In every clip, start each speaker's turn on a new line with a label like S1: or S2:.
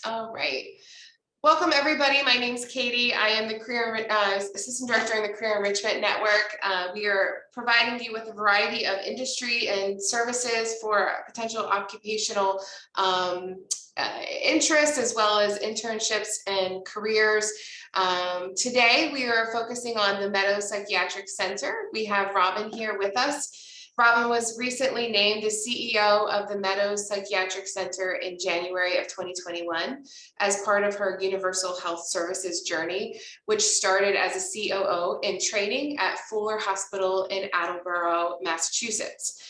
S1: All right. Welcome, everybody. My name is Katie. I am the Assistant Director in the Career Enrichment Network. We are providing you with a variety of industry and services for potential occupational interests, as well as internships and careers. Today, we are focusing on the Meadows Psychiatric Center. We have Robin here with us. Robin was recently named the CEO of the Meadows Psychiatric Center in January of 2021 as part of her Universal Health Services journey, which started as a COO in training at Fuller Hospital in Attleboro, Massachusetts,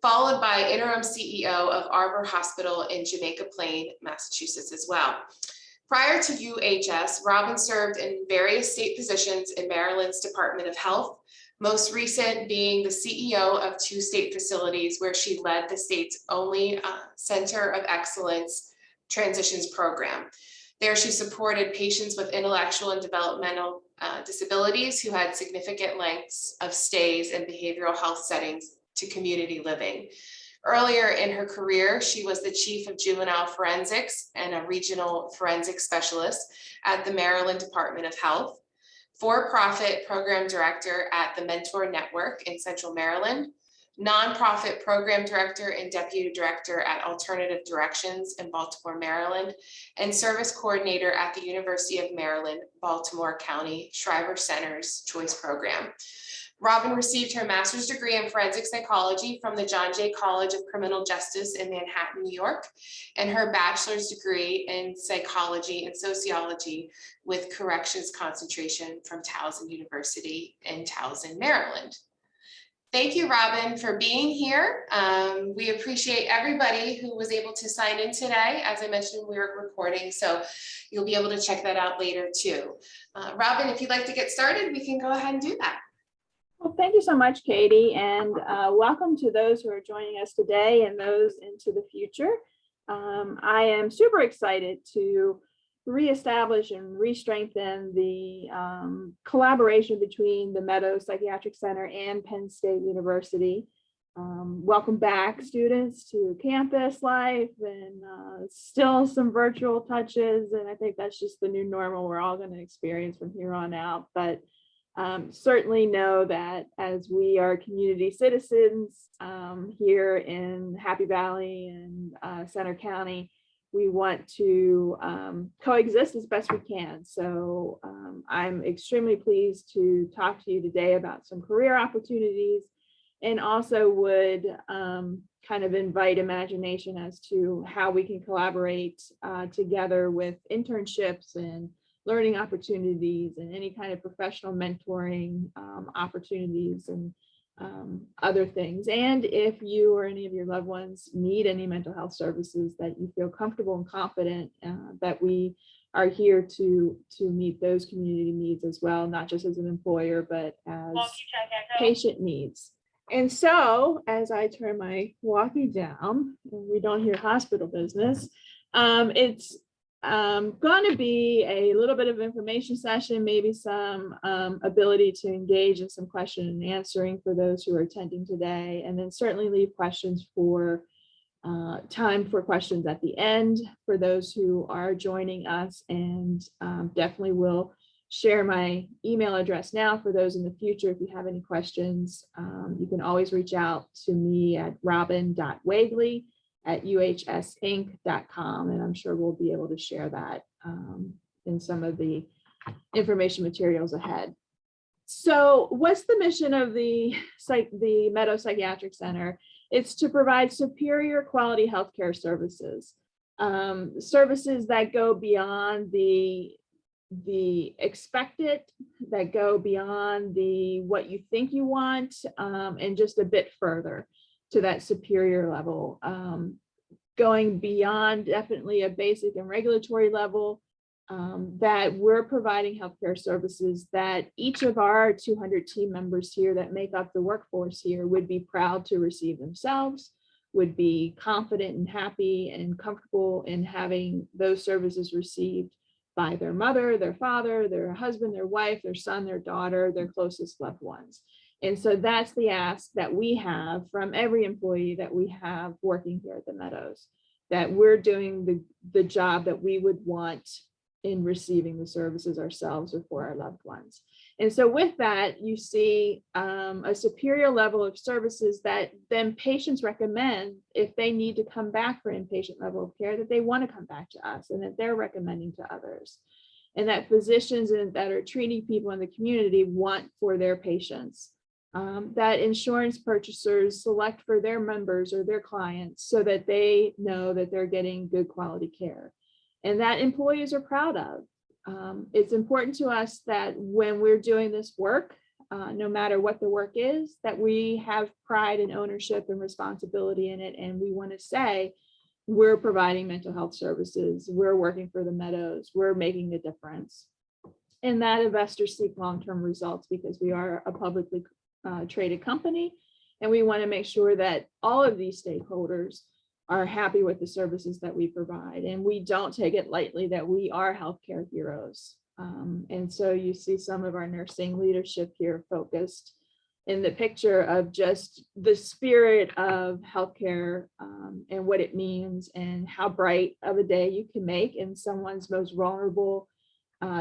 S1: followed by interim CEO of Arbor Hospital in Jamaica Plain, Massachusetts as well. Prior to UHS, Robin served in various state positions in Maryland's Department of Health, most recent being the CEO of 2 state facilities where she led the state's only Center of Excellence Transitions program. There she supported patients with intellectual and developmental disabilities who had significant lengths of stays in behavioral health settings to community living. Earlier in her career, she was the chief of juvenile forensics and a regional forensic specialist at the Maryland Department of Health, for-profit program director at the Mentor Network in Central Maryland, nonprofit program director and deputy director at Alternative Directions in Baltimore, Maryland, and service coordinator at the University of Maryland, Baltimore County Shriver Center's Choice Program. Robin received her master's degree in forensic psychology from the John Jay College of Criminal Justice in Manhattan, New York, and her bachelor's degree in psychology and sociology with corrections concentration from Towson University in Towson, Maryland. Thank you, Robin, for being here. We appreciate everybody who was able to sign in today. As I mentioned, we were recording, so you'll be able to check that out later too. Robin, if you'd like to get started, we can go ahead and do that.
S2: Well, thank you so much, Katie, and welcome to those who are joining us today and those into the future. I am super excited to reestablish and re-strengthen the collaboration between the Meadows Psychiatric Center and Penn State University. Welcome back, students, to campus life, and still some virtual touches, and I think that's just the new normal we're all going to experience from here on out. But certainly know that as we are community citizens here in Happy Valley and Center County, we want to coexist as best we can. So I'm extremely pleased to talk to you today about some career opportunities, and also would kind of invite imagination as to how we can collaborate together with internships and learning opportunities and any kind of professional mentoring opportunities and other things. And if you or any of your loved ones need any mental health services, that you feel comfortable and confident that we are here to meet those community needs as well, not just as an employer, but as patient needs. And so as I turn my walkie down, and we don't hear hospital business, it's going to be a little bit of information session, maybe some ability to engage in some question and answering for those who are attending today, and then certainly leave questions for time for questions at the end for those who are joining us, and definitely will share my email address now for those in the future. If you have any questions, you can always reach out to me at robin.wagley@uhsinc.com, and I'm sure we'll be able to share that in some of the information materials ahead. So what's the mission of the Meadows Psychiatric Center? It's to provide superior quality healthcare services, services that go beyond the expected, that go beyond the what you think you want, and just a bit further to that superior level, going beyond definitely a basic and regulatory level, that we're providing healthcare services that each of our 200 team members here that make up the workforce here would be proud to receive themselves, would be confident and happy and comfortable in having those services received by their mother, their father, their husband, their wife, their son, their daughter, their closest loved ones. And so that's the ask that we have from every employee that we have working here at the Meadows, that we're doing the job that we would want in receiving the services ourselves or for our loved ones. And so with that, you see a superior level of services that then patients recommend if they need to come back for inpatient level of care, that they want to come back to us and that they're recommending to others. And that physicians that are treating people in the community want for their patients. That insurance purchasers select for their members or their clients so that they know that they're getting good quality care. And that employees are proud of. It's important to us that when we're doing this work, no matter what the work is, that we have pride and ownership and responsibility in it. And we want to say, we're providing mental health services, we're working for the Meadows, we're making a difference. And that investors seek long-term results because we are a publicly traded company. And we want to make sure that all of these stakeholders are happy with the services that we provide. And we don't take it lightly that we are healthcare heroes. And so you see some of our nursing leadership here focused in the picture of just the spirit of healthcare and what it means and how bright of a day you can make in someone's most vulnerable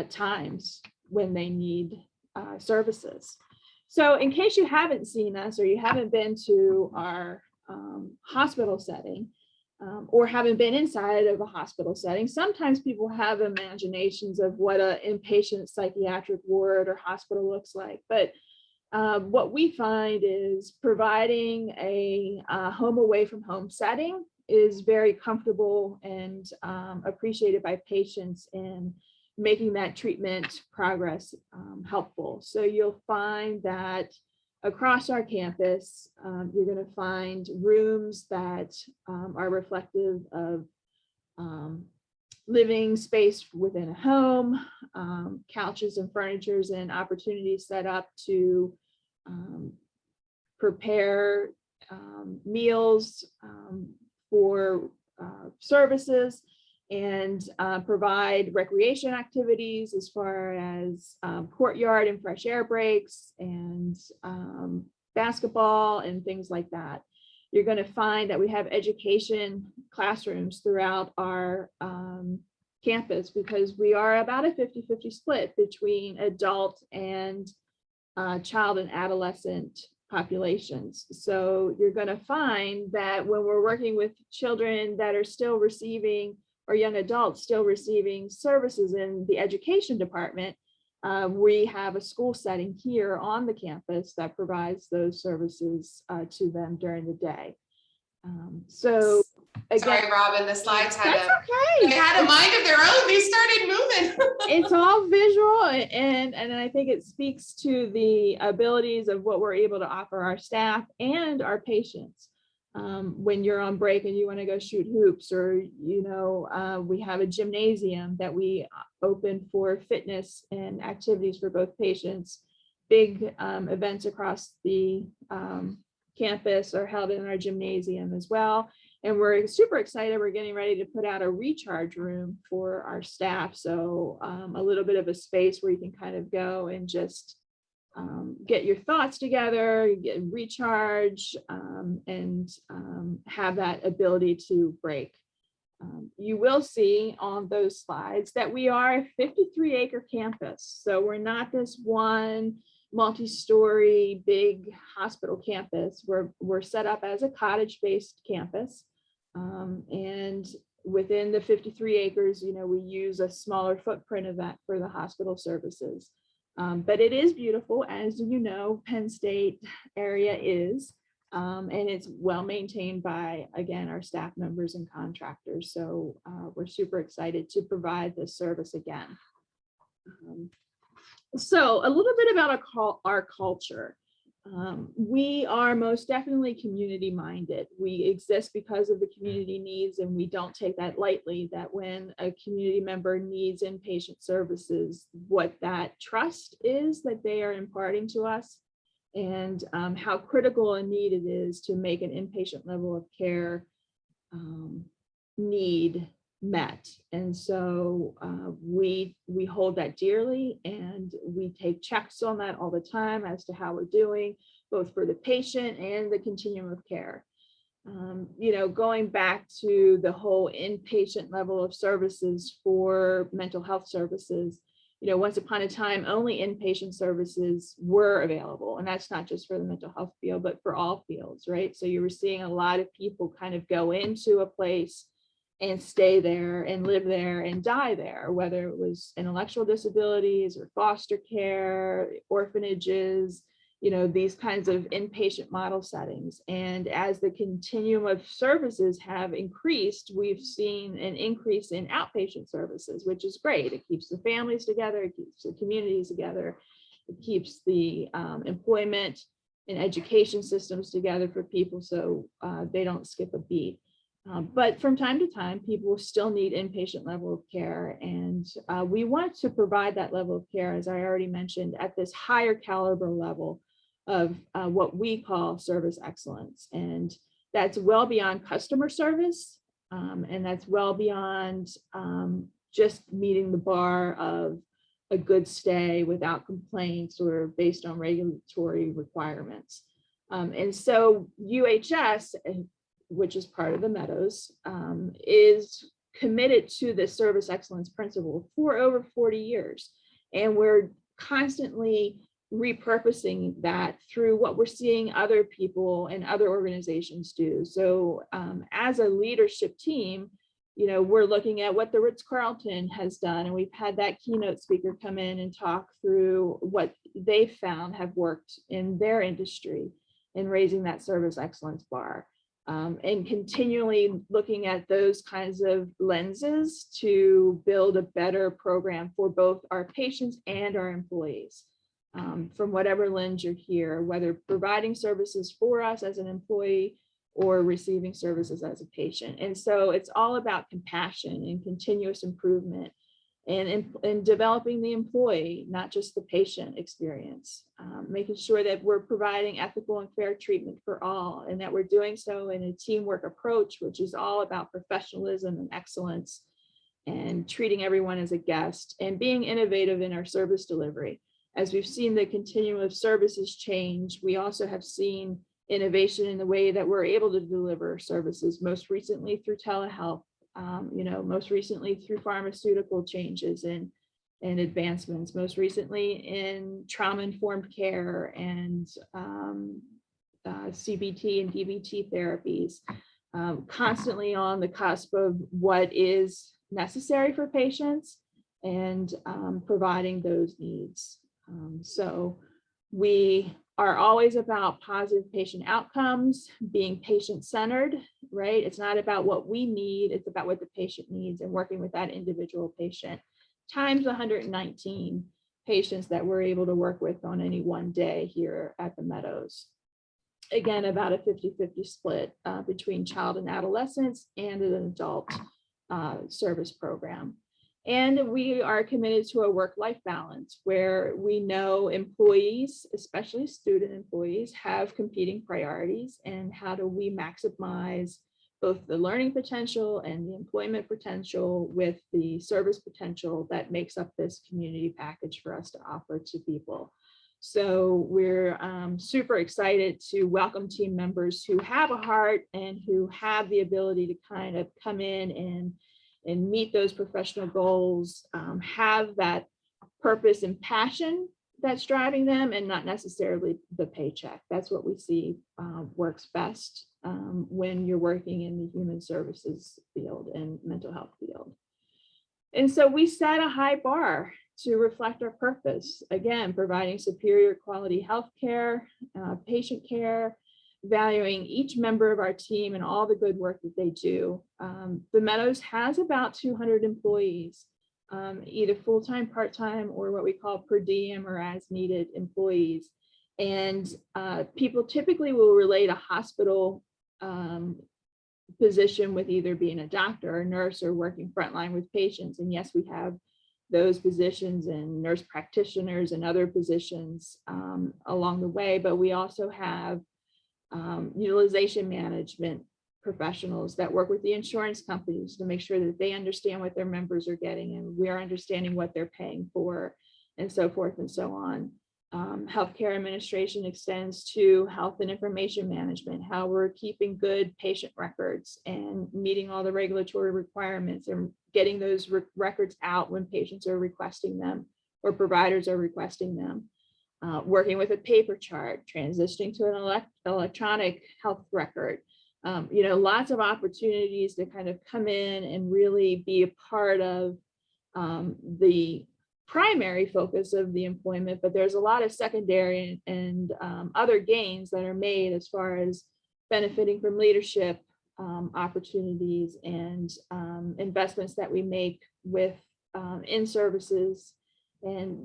S2: times when they need services. So in case you haven't seen us or you haven't been to our hospital setting or haven't been inside of a hospital setting, sometimes people have imaginations of what an inpatient psychiatric ward or hospital looks like. But what we find is providing a home away from home setting is very comfortable and appreciated by patients in making that treatment progress helpful. So you'll find that across our campus, you're going to find rooms that are reflective of living space within a home, couches and furnitures and opportunities set up to prepare meals for services and provide recreation activities as far as courtyard and fresh air breaks and basketball and things like that. You're going to find that we have education classrooms throughout our campus because we are about a 50-50 split between adult and child and adolescent populations. So you're going to find that when we're working with children that are still receiving or young adults still receiving services in the education department, we have a school setting here on the campus that provides those services to them during the day. So again,
S1: sorry, Robin, the slides had
S2: okay.
S1: They had a mind of their own. They started moving.
S2: It's all visual, and I think it speaks to the abilities of what we're able to offer our staff and our patients. When you're on break and you want to go shoot hoops, or we have a gymnasium that we open for fitness and activities for both patients. Big events across the campus are held in our gymnasium as well. And we're super excited. We're getting ready to put out a recharge room for our staff. So a little bit of a space where you can kind of go and just get your thoughts together, recharge, and have that ability to break. You will see on those slides that we are a 53-acre campus. So we're not this one multi-story big hospital campus. We're set up as a cottage-based campus. And within the 53 acres, we use a smaller footprint of that for the hospital services. But it is beautiful, as you know, Penn State area is, and it's well maintained by, again, our staff members and contractors. So we're super excited to provide this service again. So a little bit about our culture. We are most definitely community minded. We exist because of the community needs, and we don't take that lightly, that when a community member needs inpatient services, what that trust is that they are imparting to us, and how critical a need it is to make an inpatient level of care need met. And so we hold that dearly, and we take checks on that all the time as to how we're doing, both for the patient and the continuum of care. Going back to the whole inpatient level of services for mental health services, once upon a time, only inpatient services were available. And that's not just for the mental health field, but for all fields, right? So you were seeing a lot of people kind of go into a place and stay there and live there and die there, whether it was intellectual disabilities or foster care, orphanages, these kinds of inpatient model settings. And as the continuum of services have increased, we've seen an increase in outpatient services, which is great. It keeps the families together, it keeps the communities together, it keeps the employment and education systems together for people so they don't skip a beat. But from time to time, people still need inpatient level of care. And we want to provide that level of care, as I already mentioned, at this higher caliber level of what we call service excellence. And that's well beyond customer service. And that's well beyond just meeting the bar of a good stay without complaints or based on regulatory requirements. And so UHS, which is part of the Meadows, is committed to this service excellence principle for over 40 years. And we're constantly repurposing that through what we're seeing other people and other organizations do. So as a leadership team, we're looking at what the Ritz-Carlton has done, and we've had that keynote speaker come in and talk through what they found have worked in their industry in raising that service excellence bar. And continually looking at those kinds of lenses to build a better program for both our patients and our employees. From whatever lens you're here, whether providing services for us as an employee or receiving services as a patient. And so it's all about compassion and continuous improvement and developing the employee, not just the patient experience, making sure that we're providing ethical and fair treatment for all, and that we're doing so in a teamwork approach, which is all about professionalism and excellence and treating everyone as a guest and being innovative in our service delivery. As we've seen the continuum of services change, we also have seen innovation in the way that we're able to deliver services, most recently through telehealth, most recently through pharmaceutical changes and advancements, most recently in trauma-informed care and CBT and DBT therapies, constantly on the cusp of what is necessary for patients and providing those needs. So we are always about positive patient outcomes, being patient-centered, right? It's not about what we need, it's about what the patient needs and working with that individual patient, times 119 patients that we're able to work with on any one day here at the Meadows. Again, about a 50-50 split between child and adolescents and an adult service program. And we are committed to a work-life balance where we know employees, especially student employees, have competing priorities, and how do we maximize both the learning potential and the employment potential with the service potential that makes up this community package for us to offer to people. So we're super excited to welcome team members who have a heart and who have the ability to kind of come in and meet those professional goals, have that purpose and passion that's driving them, and not necessarily the paycheck. That's what we see works best when you're working in the human services field and mental health field. And so we set a high bar to reflect our purpose. Again, providing superior quality healthcare, patient care, valuing each member of our team and all the good work that they do. The Meadows has about 200 employees, either full-time, part-time, or what we call per diem or as needed employees. And people typically will relate a hospital position with either being a doctor or a nurse or working frontline with patients. And yes, we have those positions and nurse practitioners and other positions along the way, but we also have utilization management professionals that work with the insurance companies to make sure that they understand what their members are getting and we're understanding what they're paying for, and so forth and so on. healthcare administration extends to health and information management, how we're keeping good patient records and meeting all the regulatory requirements and getting those records out when patients are requesting them or providers are requesting them. Working with a paper chart, transitioning to an electronic health record. Lots of opportunities to kind of come in and really be a part of the primary focus of the employment, but there's a lot of secondary and other gains that are made as far as benefiting from leadership opportunities and investments that we make with in services. And,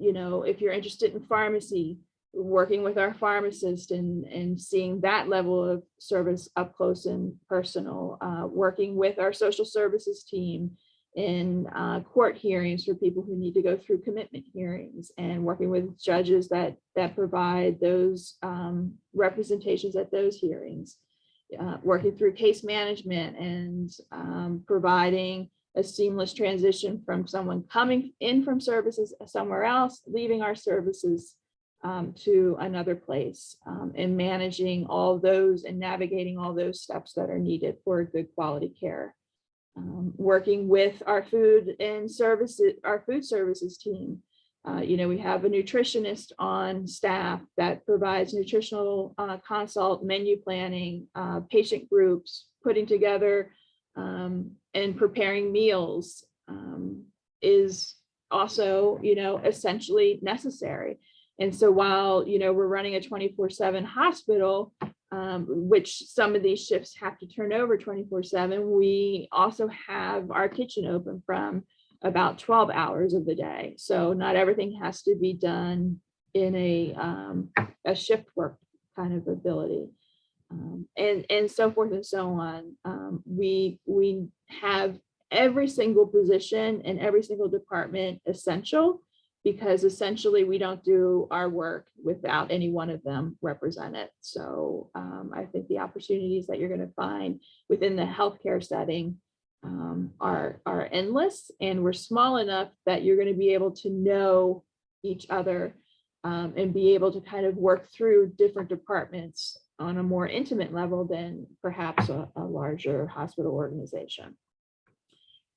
S2: if you're interested in pharmacy, working with our pharmacist and seeing that level of service up close and personal, working with our social services team in court hearings for people who need to go through commitment hearings, and working with judges that provide those representations at those hearings, working through case management and providing a seamless transition from someone coming in from services somewhere else, leaving our services to another place, and managing all those and navigating all those steps that are needed for good quality care. Working with our food services team. We have a nutritionist on staff that provides nutritional consult, menu planning, patient groups, putting together and preparing meals is also, essentially necessary. And so while, we're running a 24/7 hospital, which some of these shifts have to turn over 24/7, we also have our kitchen open from about 12 hours of the day. So not everything has to be done in a shift work kind of ability. And so forth and so on. We have every single position and every single department essential, because essentially we don't do our work without any one of them represented. So I think the opportunities that you're going to find within the healthcare setting are endless, and we're small enough that you're going to be able to know each other and be able to kind of work through different departments on a more intimate level than perhaps a larger hospital organization.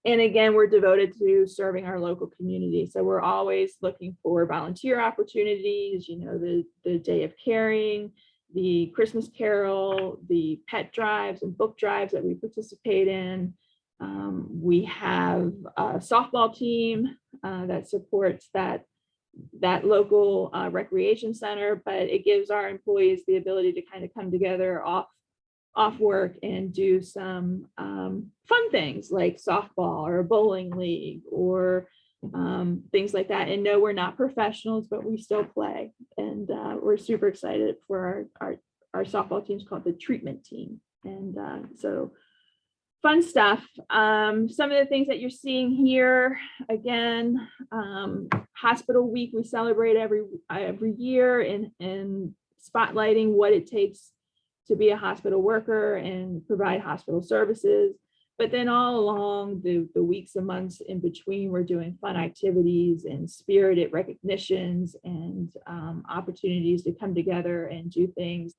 S2: And again, we're devoted to serving our local community. So we're always looking for volunteer opportunities, the Day of Caring, the Christmas Carol, the pet drives and book drives that we participate in. We have a softball team that supports that local recreation center, but it gives our employees the ability to kind of come together off work and do some fun things like softball or a bowling league or things like that. And no, we're not professionals, but we still play. And we're super excited for our softball team's called the treatment team. And so fun stuff. Some of the things that you're seeing here, again, Hospital Week, we celebrate every year and spotlighting what it takes to be a hospital worker and provide hospital services. But then all along the weeks and months in between, we're doing fun activities and spirited recognitions and opportunities to come together and do things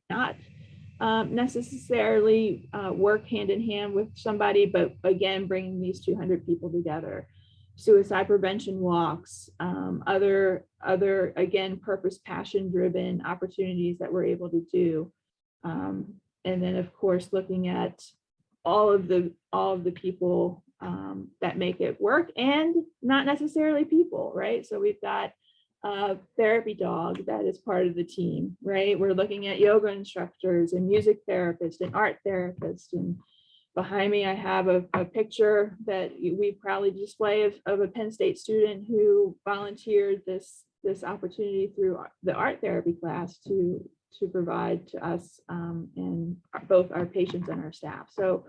S2: not necessarily work hand in hand with somebody, but again, bringing these 200 people together. Suicide prevention walks, other again, purpose, passion driven opportunities that we're able to do. And then of course, looking at all of the people that make it work, and not necessarily people, right? So we've got a therapy dog that is part of the team, right? We're looking at yoga instructors and music therapists and art therapists. And behind me, I have a picture that we proudly display of a Penn State student who volunteered this opportunity through the art therapy class to provide to us and both our patients and our staff. So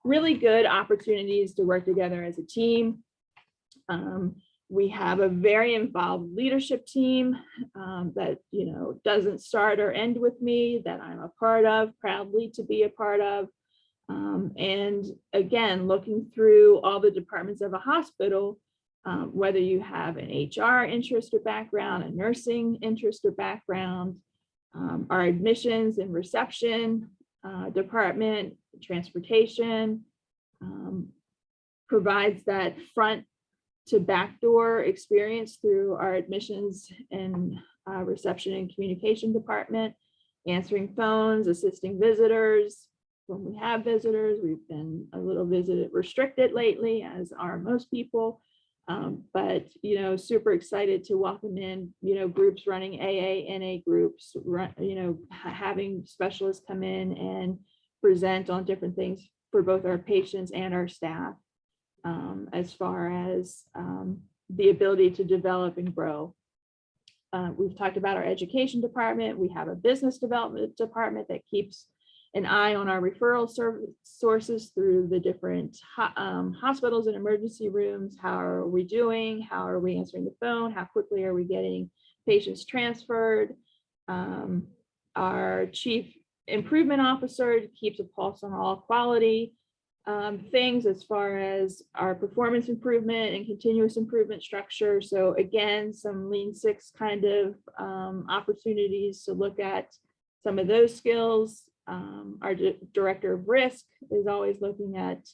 S2: really good opportunities to work together as a team. We have a very involved leadership team that doesn't start or end with me, that I'm a part of, proudly to be a part of. And again, looking through all the departments of a hospital, whether you have an HR interest or background, a nursing interest or background, our admissions and reception department, transportation, provides that front to back door experience through our admissions and reception and communication department, answering phones, assisting visitors. When we have visitors, we've been a little visit restricted lately, as are most people. But, super excited to welcome in, groups running AA, NA groups, having specialists come in and present on different things for both our patients and our staff, as far as the ability to develop and grow. We've talked about our education department. We have a business development department that keeps an eye on our referral sources through the different hospitals and emergency rooms. How are we doing? How are we answering the phone? How quickly are we getting patients transferred? Our chief improvement officer keeps a pulse on all quality things as far as our performance improvement and continuous improvement structure. So again, some Lean Six kind of opportunities to look at some of those skills. Our director of risk is always looking at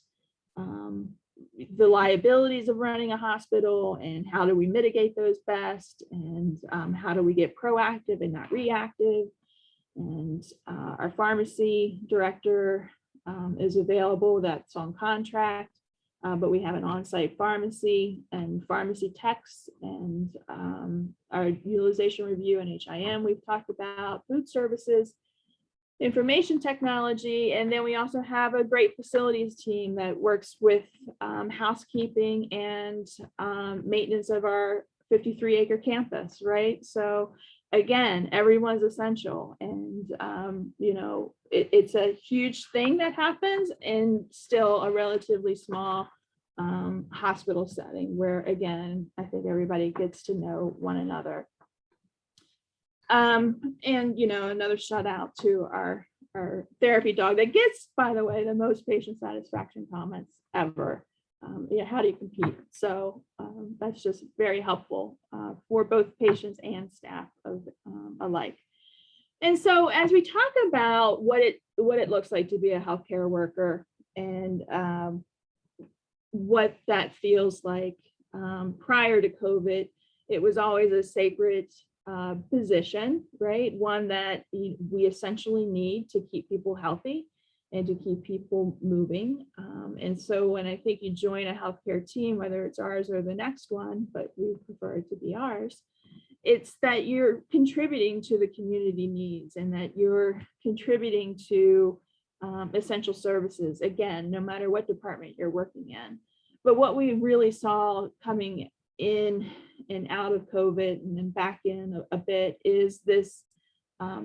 S2: the liabilities of running a hospital and how do we mitigate those best, and how do we get proactive and not reactive. And our pharmacy director is available, that's on contract, but we have an on-site pharmacy and pharmacy techs, and our utilization review and HIM we've talked about, food services, information technology, and then we also have a great facilities team that works with housekeeping and maintenance of our 53-acre campus, right? So again, everyone's essential, and it's a huge thing that happens in still a relatively small hospital setting, where again, I think everybody gets to know one another. And another shout out to our therapy dog that gets, by the way, the most patient satisfaction comments ever. How do you compete? So that's just very helpful for both patients and staff alike. And so as we talk about what it looks like to be a healthcare worker, and what that feels like, prior to COVID, it was always a sacred position, right? One that we essentially need to keep people healthy and to keep people moving. And so when I think you join a healthcare team, whether it's ours or the next one, but we prefer it to be ours, it's that you're contributing to the community needs, and that you're contributing to essential services, again, no matter what department you're working in. But what we really saw coming in and out of COVID and then back in a bit is this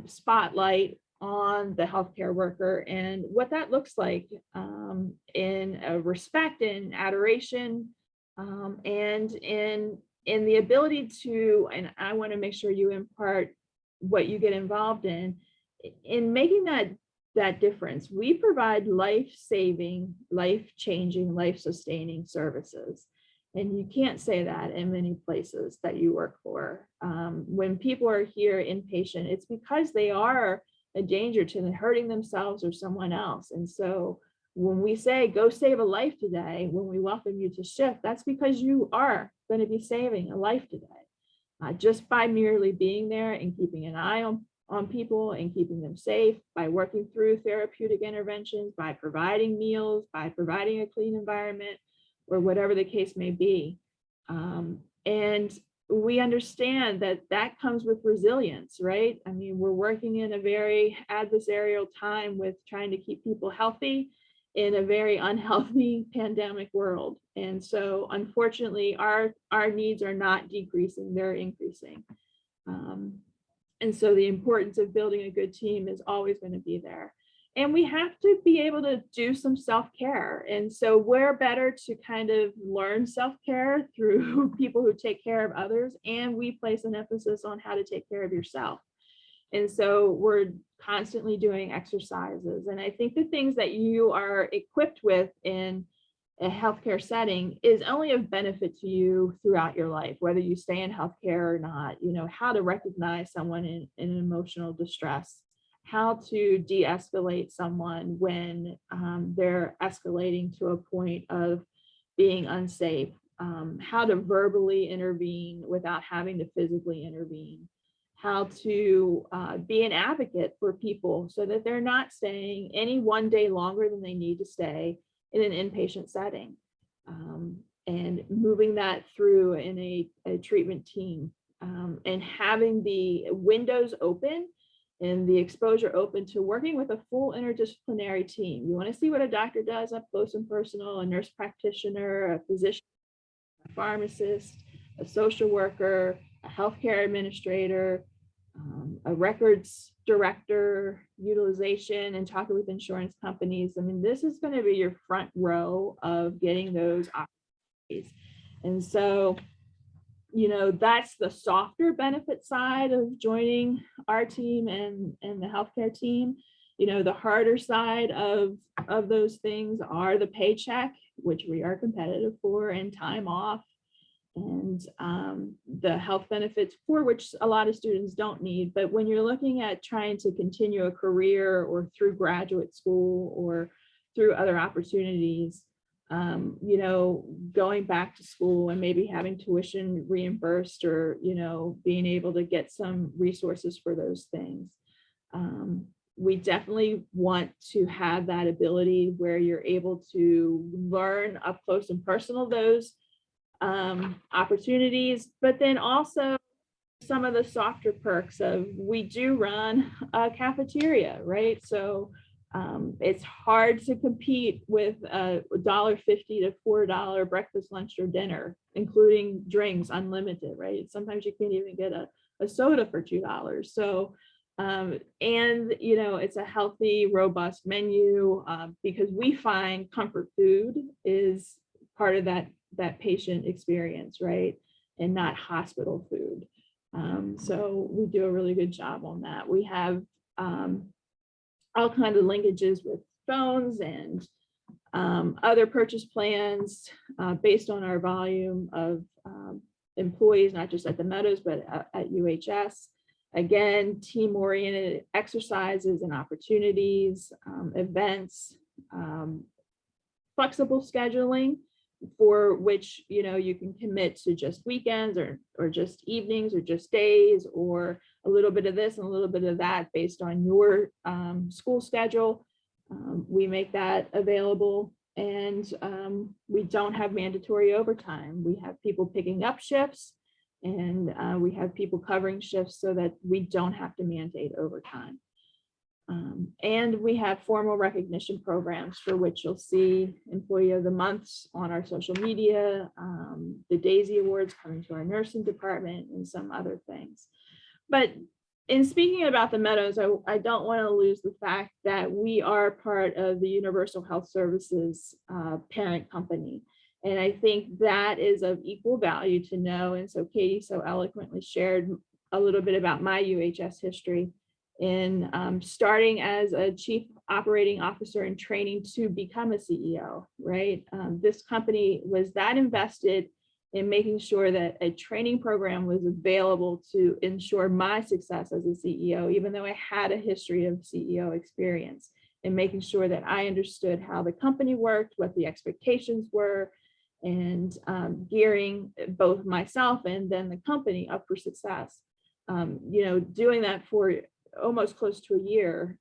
S2: spotlight on the healthcare worker, and what that looks like in respect and adoration, and in the ability to, and I want to make sure you impart what you get involved in making that difference. We provide life-saving, life-changing, life-sustaining services. And you can't say that in many places that you work for. When people are here inpatient, it's because they are a danger to hurting themselves or someone else. And so when we say, go save a life today, when we welcome you to shift, that's because you are going to be saving a life today. Just by merely being there and keeping an eye on people and keeping them safe, by working through therapeutic interventions, by providing meals, by providing a clean environment, or whatever the case may be. And we understand that that comes with resilience, right? I mean, we're working in a very adversarial time with trying to keep people healthy in a very unhealthy pandemic world. And so unfortunately, our needs are not decreasing, they're increasing. And so the importance of building a good team is always going to be there. And we have to be able to do some self-care. And so we're better to kind of learn self-care through people who take care of others. And we place an emphasis on how to take care of yourself. And so we're constantly doing exercises. And I think the things that you are equipped with in a healthcare setting is only of benefit to you throughout your life, whether you stay in healthcare or not. How to recognize someone in emotional distress, how to de-escalate someone when they're escalating to a point of being unsafe, how to verbally intervene without having to physically intervene, how to be an advocate for people so that they're not staying any one day longer than they need to stay in an inpatient setting, and moving that through in a treatment team, and having the windows open and the exposure open to working with a full interdisciplinary team. You want to see what a doctor does up close and personal, a nurse practitioner, a physician, a pharmacist, a social worker, a healthcare administrator, a records director, utilization, and talking with insurance companies. I mean, this is going to be your front row of getting those opportunities. And so, that's the softer benefit side of joining our team and the healthcare team. The harder side of those things are the paycheck, which we are competitive for, and time off, and the health benefits, for which a lot of students don't need. But when you're looking at trying to continue a career or through graduate school or through other opportunities, going back to school and maybe having tuition reimbursed, or, being able to get some resources for those things. We definitely want to have that ability where you're able to learn up close and personal those opportunities, but then also some of the softer perks of, we do run a cafeteria, right? So it's hard to compete with a $1.50 to $4 breakfast, lunch, or dinner, including drinks, unlimited, right? Sometimes you can't even get a soda for $2. So and it's a healthy, robust menu, because we find comfort food is part of that patient experience, right? And not hospital food. So we do a really good job on that. We have all kinds of linkages with phones and other purchase plans based on our volume of employees, not just at the Meadows, but at UHS. Again, team-oriented exercises and opportunities, events, flexible scheduling, for which you can commit to just weekends or just evenings or just days, or a little bit of this and a little bit of that based on your school schedule. We make that available, and we don't have mandatory overtime. We have people picking up shifts, and we have people covering shifts so that we don't have to mandate overtime. And we have formal recognition programs for which you'll see Employee of the Month on our social media, the Daisy Awards coming to our nursing department, and some other things. But in speaking about the Meadows, I don't want to lose the fact that we are part of the Universal Health Services parent company. And I think that is of equal value to know. And so Katie so eloquently shared a little bit about my UHS history in starting as a chief operating officer and training to become a CEO, right? This company was that invested in making sure that a training program was available to ensure my success as a CEO, even though I had a history of CEO experience, and making sure that I understood how the company worked, what the expectations were, and gearing both myself and then the company up for success. Doing that for almost close to a year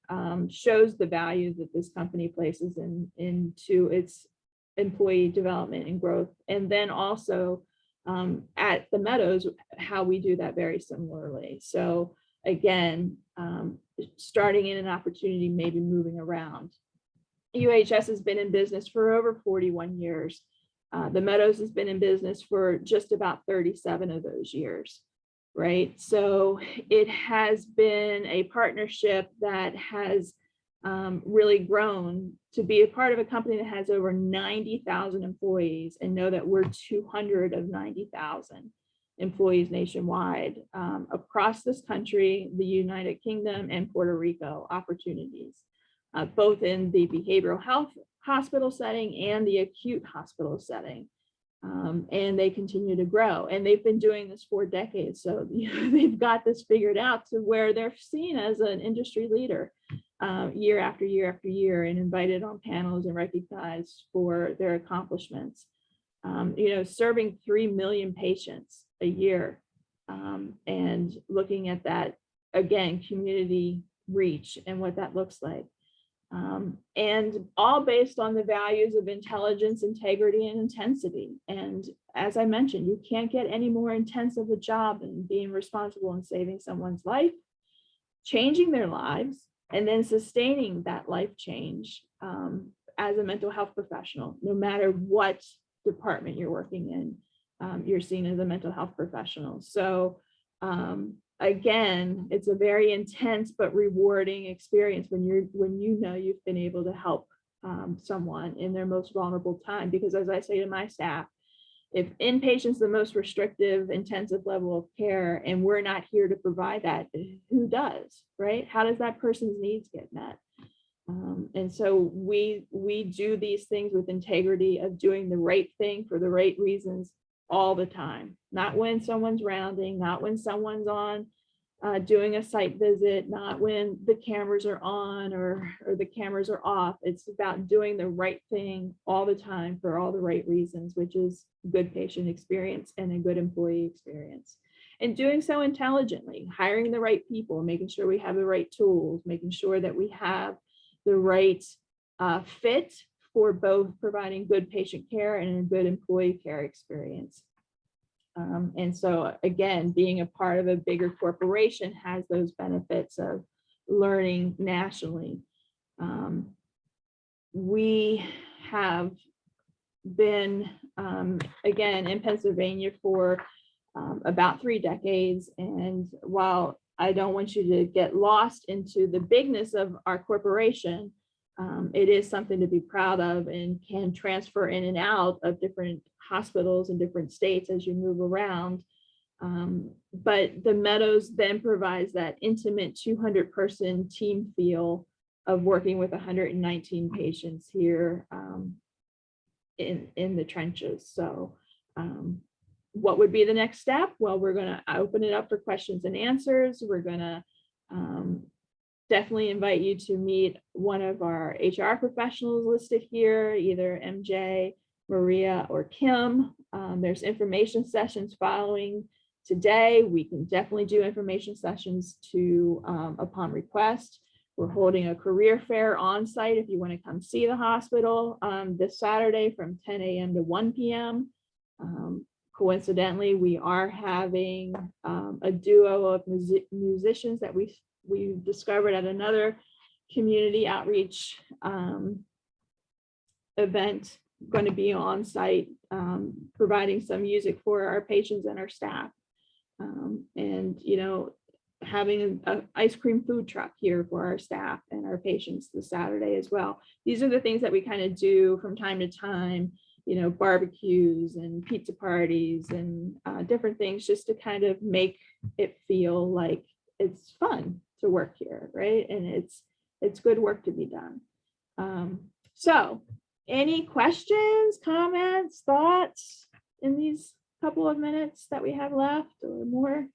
S2: shows the value that this company places into its employee development and growth. And then also at the Meadows, how we do that very similarly. So again, starting in an opportunity, maybe moving around. UHS has been in business for over 41 years. The Meadows has been in business for just about 37 of those years. Right. So it has been a partnership that has really grown to be a part of a company that has over 90,000 employees, and know that we're 200 of 90,000 employees nationwide across this country, the United Kingdom, and Puerto Rico opportunities, both in the behavioral health hospital setting and the acute hospital setting. And they continue to grow, and they've been doing this for decades. So they've got this figured out to where they're seen as an industry leader year after year after year, and invited on panels and recognized for their accomplishments. Serving 3 million patients a year, and looking at that, again, community reach and what that looks like. And all based on the values of intelligence, integrity, and intensity. And as I mentioned, you can't get any more intense of a job than being responsible and saving someone's life, changing their lives, and then sustaining that life change as a mental health professional. No matter what department you're working in, you're seen as a mental health professional. So again, it's a very intense but rewarding experience when you know you've been able to help someone in their most vulnerable time. Because as I say to my staff, if inpatient's the most restrictive, intensive level of care, and we're not here to provide that, who does, right? How does that person's needs get met? And so we do these things with integrity of doing the right thing for the right reasons all the time, not when someone's rounding, not when someone's on doing a site visit, not when the cameras are on or the cameras are off. It's about doing the right thing all the time for all the right reasons, which is good patient experience and a good employee experience. And doing so intelligently, hiring the right people, making sure we have the right tools, making sure that we have the right fit for both providing good patient care and a good employee care experience. And so again, being a part of a bigger corporation has those benefits of learning nationally. We have been, again, in Pennsylvania for about 3 decades. And while I don't want you to get lost into the bigness of our corporation, it is something to be proud of and can transfer in and out of different hospitals in different states as you move around. But the Meadows then provides that intimate 200-person team feel of working with 119 patients here in the trenches. So what would be the next step? Well, we're going to open it up for questions and answers. We're going to definitely invite you to meet one of our HR professionals listed here, either MJ, Maria, or Kim. There's information sessions following today. We can definitely do information sessions upon request. We're holding a career fair on site if you want to come see the hospital this Saturday from 10 a.m. to 1 p.m. Coincidentally, we are having a duo of musicians that we discovered at another community outreach event, going to be on site providing some music for our patients and our staff. And having an ice cream food truck here for our staff and our patients this Saturday as well. These are the things that we kind of do from time to time, barbecues and pizza parties and different things, just to kind of make it feel like it's fun to work here, right? And it's good work to be done. So any questions, comments, thoughts in these couple of minutes that we have left or more?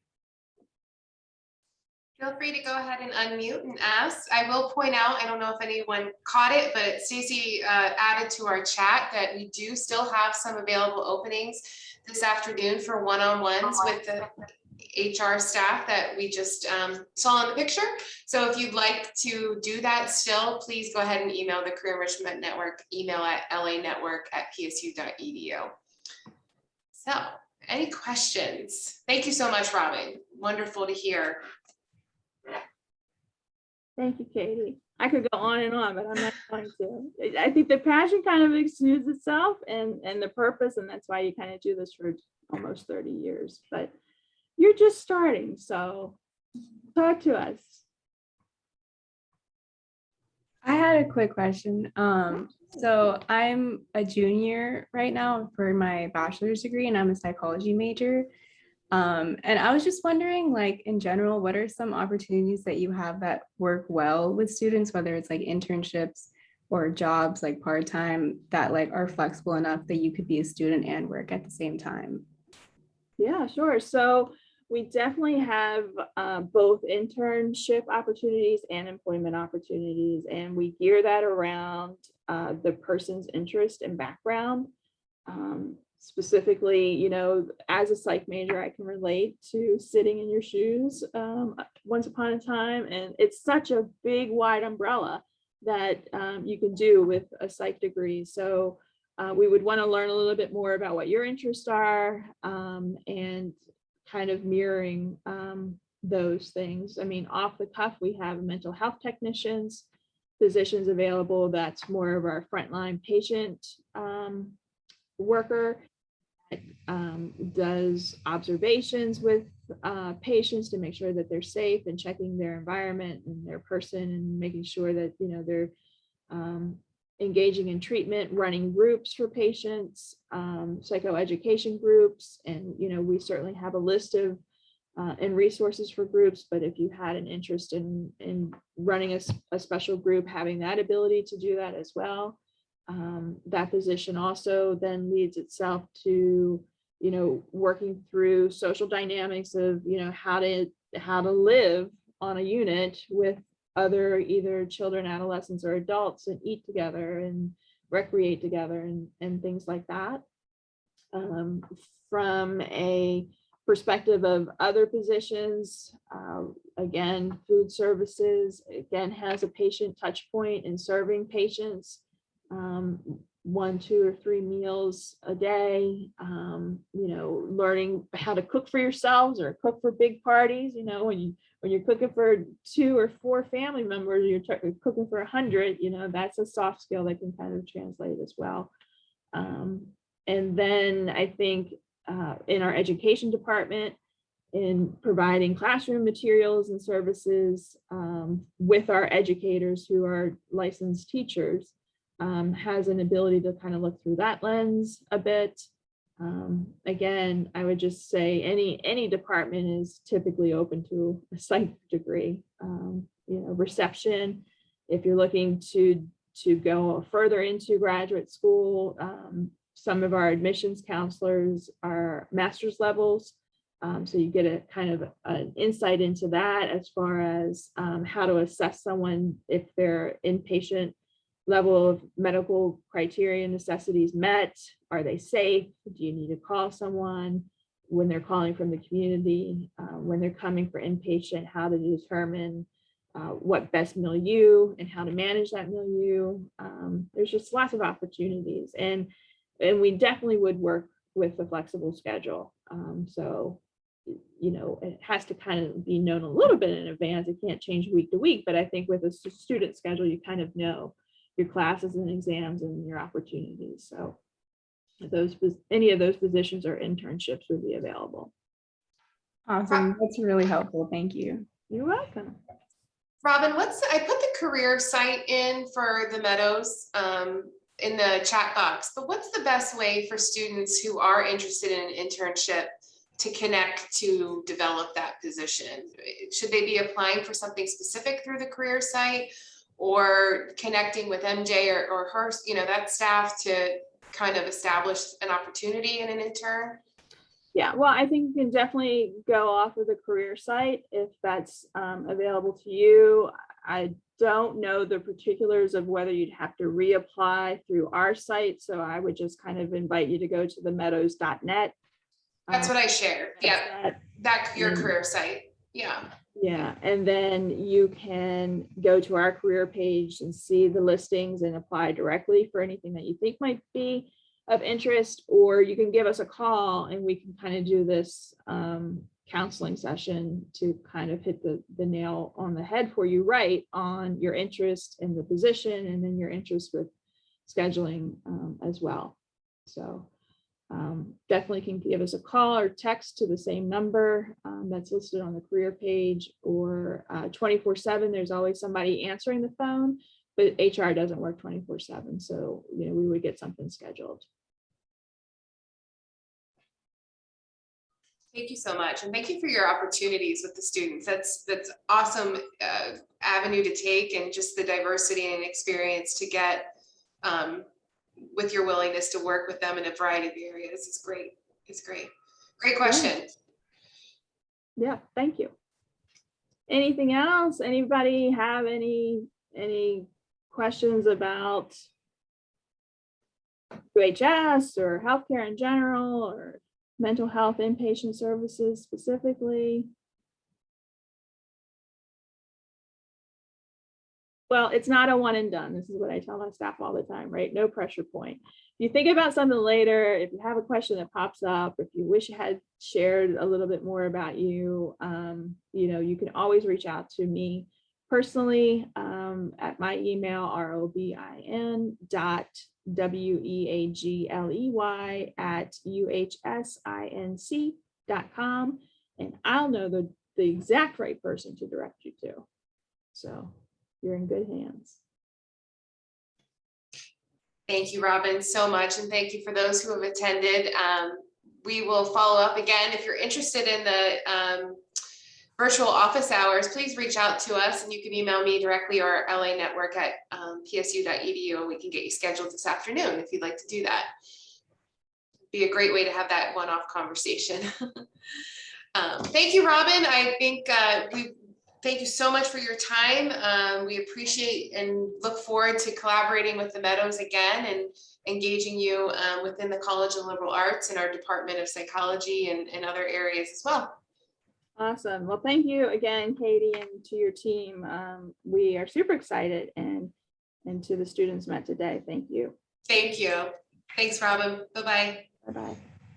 S1: Feel free to go ahead and unmute and ask. I will point out, I don't know if anyone caught it, but Stacy added to our chat that we do still have some available openings this afternoon for one-on-ones with the HR staff that we just saw in the picture. So if you'd like to do that still, please go ahead and email the Career Enrichment Network email at lanetwork@psu.edu. So any questions? Thank you so much, Robin. Wonderful to hear.
S2: Thank you, Katie. I could go on and on, but I'm not going to. I think the passion kind of exudes itself and the purpose, and that's why you kind of do this for almost 30 years. But you're just starting, so talk to us.
S3: I had a quick question. So I'm a junior right now for my bachelor's degree, and I'm a psychology major. And I was just wondering, like, in general, what are some opportunities that you have that work well with students, whether it's like internships or jobs like part-time that like are flexible enough that you could be a student and work at the same time?
S2: Yeah, sure. So we definitely have both internship opportunities and employment opportunities, and we gear that around the person's interest and background. Specifically, you know, as a psych major, I can relate to sitting in your shoes once upon a time, and it's such a big, wide umbrella that you can do with a psych degree. So we would want to learn a little bit more about what your interests are, and kind of mirroring those things. I mean, off the cuff, we have mental health technicians, physicians available. That's more of our frontline patient worker. Does observations with patients to make sure that they're safe and checking their environment and their person and making sure that, you know, they're engaging in treatment, running groups for patients, psychoeducation groups. And, you know, we certainly have a list of and resources for groups, but if you had an interest in running a special group, having that ability to do that as well. That position also then leads itself to, you know, working through social dynamics of, you know, how to live on a unit with other either children, adolescents, or adults, and eat together and recreate together and things like that. From a perspective of other positions, again, food services, again, has a patient touch point in serving patients. 1, 2, or 3 meals a day, you know, learning how to cook for yourselves or cook for big parties. You know, when you're cooking for 2 or 4 family members, you're cooking for 100, you know, that's a soft skill that can kind of translate as well. And then I think in our education department, in providing classroom materials and services with our educators who are licensed teachers, has an ability to kind of look through that lens a bit. Again, I would just say any department is typically open to a psych degree. You know, reception, if you're looking to go further into graduate school, some of our admissions counselors are master's levels. So you get a kind of an insight into that as far as how to assess someone if they're inpatient level of medical criteria necessities met. Are they safe? Do you need to call someone when they're calling from the community? When they're coming for inpatient, how to determine what best milieu and how to manage that milieu. There's just lots of opportunities, and we definitely would work with a flexible schedule. So, you know, it has to kind of be known a little bit in advance. It can't change week to week, but I think with a student schedule, you kind of know your classes and exams and your opportunities. So any of those positions or internships would be available.
S3: Awesome. That's really helpful. Thank you.
S2: You're welcome.
S1: Robin, I put the career site in for the Meadows in the chat box, but what's the best way for students who are interested in an internship to connect to develop that position? Should they be applying for something specific through the career site, or connecting with MJ or her, you know, that staff to kind of establish an opportunity in an intern?
S2: Yeah, well, I think you can definitely go off of the career site if that's available to you. I don't know the particulars of whether you'd have to reapply through our site, so I would just kind of invite you to go to the meadows.net.
S1: That's what I shared. Yeah, that your career site. Yeah.
S2: Yeah, and then you can go to our career page and see the listings and apply directly for anything that you think might be of interest, or you can give us a call and we can kind of do this counseling session to kind of hit the nail on the head for you right on your interest in the position and then your interest with scheduling as well. So definitely can give us a call or text to the same number that's listed on the career page, or 24/7. There's always somebody answering the phone, but HR doesn't work 24/7. So, you know, we would get something scheduled.
S1: Thank you so much. And thank you for your opportunities with the students. That's awesome avenue to take, and just the diversity and experience to get with your willingness to work with them in a variety of areas. It's great. It's great. Great question.
S2: Yeah, thank you. Anything else? Anybody have any questions about UHS or healthcare in general, or mental health inpatient services specifically? Well, it's not a one and done. This is what I tell my staff all the time, right? No pressure point. If you think about something later, if you have a question that pops up, if you wish you had shared a little bit more about you, you can always reach out to me personally at my email, robin.weagley@uhsinc.com, and I'll know the exact right person to direct you to. So you're in good hands.
S1: Thank you, Robin, so much. And thank you for those who have attended. We will follow up again. If you're interested in the virtual office hours, please reach out to us, and you can email me directly or LA Network at psu.edu, and we can get you scheduled this afternoon if you'd like to do that. It'd be a great way to have that one-off conversation. Thank you, Robin. I think thank you so much for your time. We appreciate and look forward to collaborating with the Meadows again and engaging you within the College of Liberal Arts and our Department of Psychology and other areas as well.
S2: Awesome. Well, thank you again, Katie, and to your team. We are super excited, and to the students met today. Thank you.
S1: Thank you. Thanks, Robin. Bye-bye.
S2: Bye-bye.